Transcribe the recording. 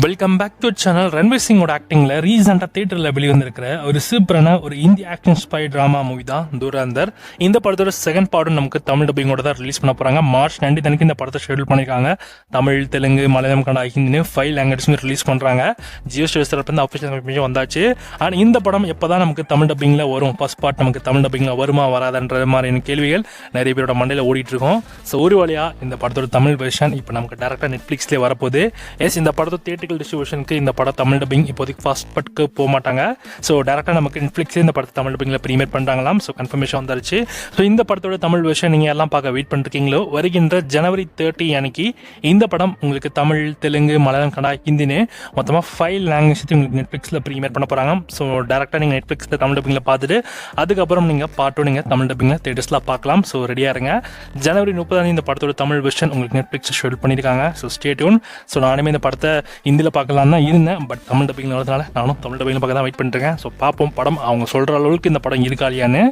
Welcome back to channel. Ranveer சிங்கோட ஆக்டிங்கில் ரீசெண்டாக தேட்டரில் வெளிவந்திருக்கிற ஒரு சூப்பரான ஒரு இந்திய ஆக்ஷன் ஸ்பை ட்ராமா மூவி தான் துரந்தர். இந்த படத்தோட செகண்ட் பார்ட்டும் நமக்கு தமிழ் டப்பிங்கோட தான் ரிலீஸ் பண்ண போகிறாங்க. மார்ச் 19 இந்த படத்தை ஷெடியூல் பண்ணியிருக்காங்க. தமிழ், தெலுங்கு, மலையாளம், கன்னடா, ஹிந்தின்னு 5 லாங்குவேஜ்மே ரிலீஸ் பண்ணுறாங்க. ஜியோ ஸ்டோர்ஸ் தரப்புலேருந்து அஃபிஷியல் வந்தாச்சு. ஆனால் இந்த படம் எப்போ தான் நமக்கு தமிழ் டப்பிங்கில் வரும், ஃபர்ஸ்ட் பார்ட் நமக்கு தமிழ் டப்பிங்கில் வருமா வராதுன்ற மாதிரியான கேள்விகள் நிறைய பேரோட மண்டையில் ஓடிட்டு இருக்கும். ஸோ ஒரு வழியாக இந்த படத்தோட தமிழ் வெர்ஷன் இப்போ நமக்கு டேரெக்டாக நெட்ஃப்ளிக்ஸ்லேயே வரப்போகுது. இந்த படத்தை டிஸ்ட்ரிபியூஷனுக்கு இந்த படம் தமிழ் டப்பிங் இப்போதைக்கு ஃபாஸ்ட் பட்க்கு போக மாட்டாங்க. ஸோ டேரெக்டாக நமக்கு நெட்ஃப்ளிக்ஸே இந்த படத்தை தமிழ் டப்பிங்கில் ப்ரீமியர் பண்ணுறாங்களாம். ஸோ கன்ஃபர்மேஷன் வந்துருச்சு. ஸோ இந்த படத்தோட தமிழ் வெர்ஷன் நீங்கள் எல்லாம் பார்க்க வெயிட் பண்ணிருக்கீங்களோ, வருகின்ற ஜனவரி 30 அன்னைக்கு இந்த படம் உங்களுக்கு தமிழ், தெலுங்கு, மலையாளம், கன்னடா, ஹிந்தின்னு மொத்தமாக 5 லாங்குவேஜ் உங்களுக்கு நெட்ஃப்ளிக்ஸில் ப்ரீமியர் பண்ண போகிறாங்க. ஸோ டேரெக்டாக நீங்கள் நெட்ஃப்ளிக்ஸில் தமிழ் டப்பிங்கில் பார்த்துட்டு அதுக்கப்புறம் நீங்கள் பார்ட்டும் நீங்கள் தமிழ் டப்பிங்கில் தேட்டர்ஸில் பார்க்கலாம். ஸோ ரெடியாக இருங்க. ஜனவரி 30 இந்த படத்தோட தமிழ் வெர்ஷன் உங்களுக்கு நெட்ஃப்ளிக்ஸ் ஷெடியூல் பண்ணியிருக்காங்க. So stay tune. ஸோ நானுமே இந்த படத்தை ஹிந்தியில் பார்க்கலாம் தான் இருந்தேன். பட் தமிழ் டப்பிங்கில் வரதுனால நானும் தமிழ் டப்பிங்கில் பார்க்க தான் வெயிட் பண்ணிட்டுருக்கேன். ஸோ பார்ப்போம் படம் அவங்க சொல்கிற அளவுக்கு இந்த படம் இருக்கா இல்லையான்னு.